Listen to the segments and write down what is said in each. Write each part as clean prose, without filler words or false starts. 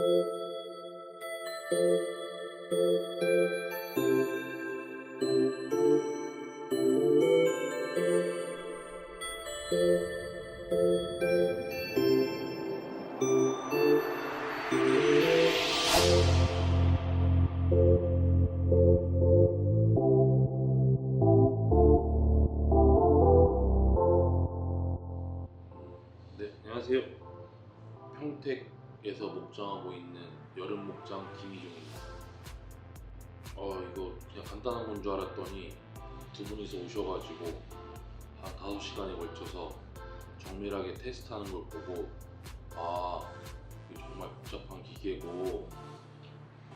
네, 안녕하세요. 평택에서 목장하고 있는 여름 목장 김희종입니다. 이거 그냥 간단한 건 줄 알았더니 두 분이서 오셔가지고 한 5시간에 걸쳐서 정밀하게 테스트하는 걸 보고 이게 정말 복잡한 기계고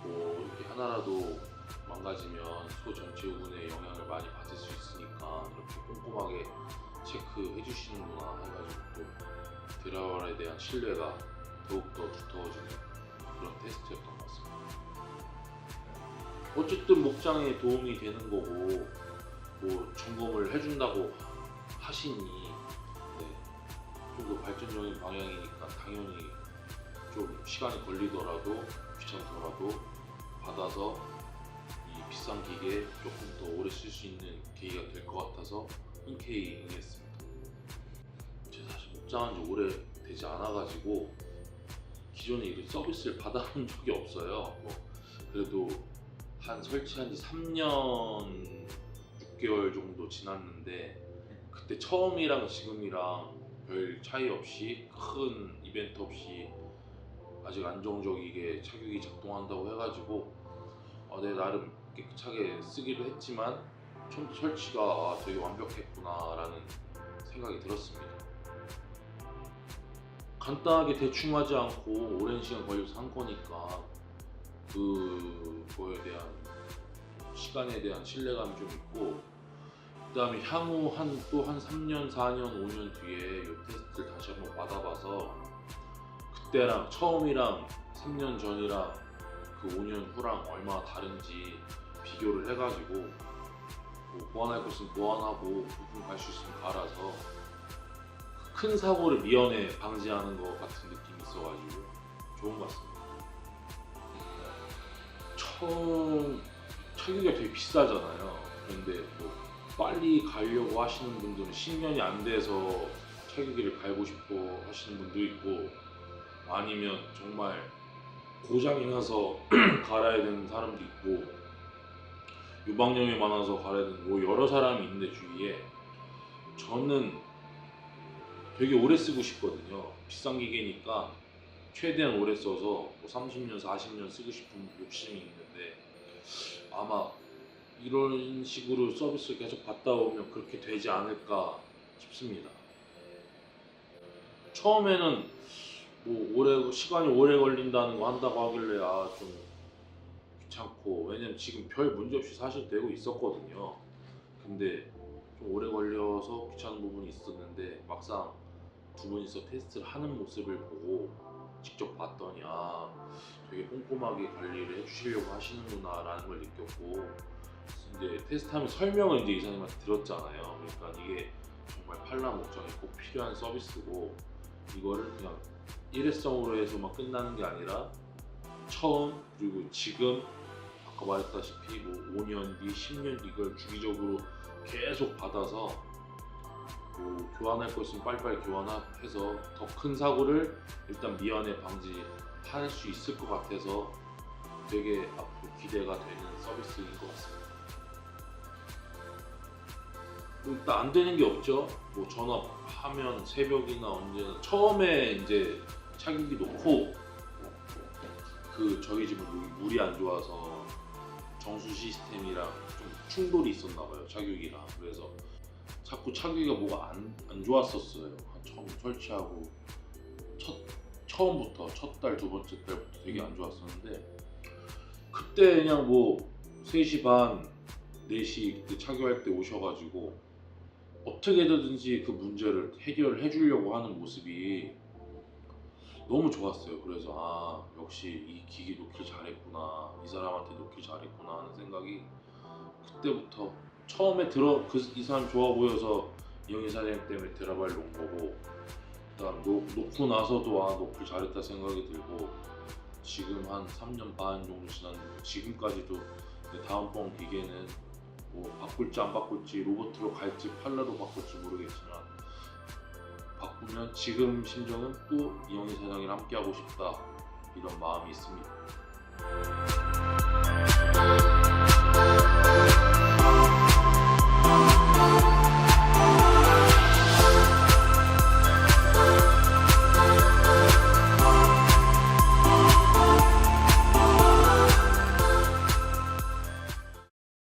뭐 이렇게 하나라도 망가지면 소 전체 부분에 영향을 많이 받을 수 있으니까 이렇게 꼼꼼하게 체크해 주시는구나 해가지고 또 드라이버에 대한 신뢰가 더욱더 두터워지는 그런 테스트였던 것 같습니다. 어쨌든 목장에 도움이 되는 거고 뭐 점검을 해준다고 하시니 좀 더 발전적인 방향이니까 당연히 좀 시간이 걸리더라도 귀찮더라도 받아서 이 비싼 기계 조금 더 오래 쓸 수 있는 계기가 될 것 같아서 흔쾌히 응했습니다. 제가 사실 목장한 지 오래 되지 않아가지고 기존에 이런 서비스를 받아본 적이 없어요. 그래도 한 설치한 지 3년 6개월 정도 지났는데 그때 처음이랑 지금이랑 별 차이 없이 큰 이벤트 없이 아직 안정적이게 착육이 작동한다고 해가지고 내 나름 깨끗하게 쓰기도 했지만 처음부터 설치가 되게 완벽했구나 라는 생각이 들었습니다. 간단하게 대충 하지 않고 오랜 시간 걸려서 한 거니까 그거에 대한 시간에 대한 신뢰감이 좀 있고, 그 다음에 향후 또 한 3년, 4년, 5년 뒤에 이 테스트를 다시 한번 받아봐서 그때랑 처음이랑 3년 전이랑 그 5년 후랑 얼마나 다른지 비교를 해가지고 뭐 보완할 거 있으면 보완하고 부품 갈 수 있으면 갈아서 큰 사고를 미연에 방지하는 것 같은 느낌이 있어가지고 좋은 것 같습니다. 처음 착유가 되게 비싸잖아요. 그런데 뭐 빨리 가려고 하시는 분들은 10년이 안 돼서 착유기를 갈고 싶어 하시는 분도 있고, 아니면 정말 고장이 나서 갈아야 되는 사람도 있고, 유방염이 많아서 갈아야 되는 뭐 여러 사람이 있는데 주위에 저는 되게 오래 쓰고 싶거든요. 비싼 기계니까 최대한 오래 써서 뭐 30년, 40년 쓰고 싶은 욕심이 있는데 아마 이런 식으로 서비스를 계속 받다 보면 그렇게 되지 않을까 싶습니다. 처음에는 뭐 시간이 오래 걸린다는 거 한다고 하길래 좀 귀찮고, 왜냐면 지금 별 문제 없이 사실 되고 있었거든요. 근데 좀 오래 걸려서 귀찮은 부분이 있었는데 막상 두 분이서 테스트를 하는 모습을 보고 직접 봤더니 되게 꼼꼼하게 관리를 해주시려고 하시는구나 라는 걸 느꼈고, 이제 테스트하면 설명을 이제 이사님한테 들었잖아요. 그러니까 이게 정말 팔라 목장에 꼭 필요한 서비스고, 이거를 그냥 일회성으로 해서만 끝나는 게 아니라 처음 그리고 지금 아까 말했다시피 뭐 5년 뒤, 10년 뒤 이걸 주기적으로 계속 받아서 뭐 교환할 거 있으면 빨리빨리 교환해서 더 큰 사고를 일단 미연에 방지할 수 있을 것 같아서 되게 앞으로 기대가 되는 서비스인 것 같습니다. 뭐 일단 안 되는 게 없죠. 뭐 전업하면 새벽이나 언제나 처음에 이제 착용기 놓고 저희 집은 물이 안 좋아서 정수 시스템이랑 좀 충돌이 있었나 봐요, 착유기랑. 그래서 자꾸 착유기가 뭐가 안 좋았었어요. 처음 설치하고 처음부터 첫 달, 두 번째 달부터 되게 안 좋았었는데, 그때 그냥 뭐 3시 반, 4시 그때 착유할 때 오셔가지고 어떻게든지 그 문제를 해결해 주려고 하는 모습이 너무 좋았어요. 그래서 역시 이 기기 놓길 잘했구나, 이 사람한테 놓길 잘했구나 하는 생각이 그때부터, 처음에 이 사람 좋아 보여서 이영희 사장님 때문에 드라바를 놓은 거고, 그다음 놓고 나서도 놓길 잘했다 생각이 들고, 지금 한 3년 반 정도 지났는데 지금까지도 다음번 기계는 뭐 바꿀지 안 바꿀지, 로봇으로 갈지 팔러로 바꿀지 모르겠지만 바꾸면 지금 심정은 또 이영희 사장이랑 함께 하고 싶다, 이런 마음이 있습니다.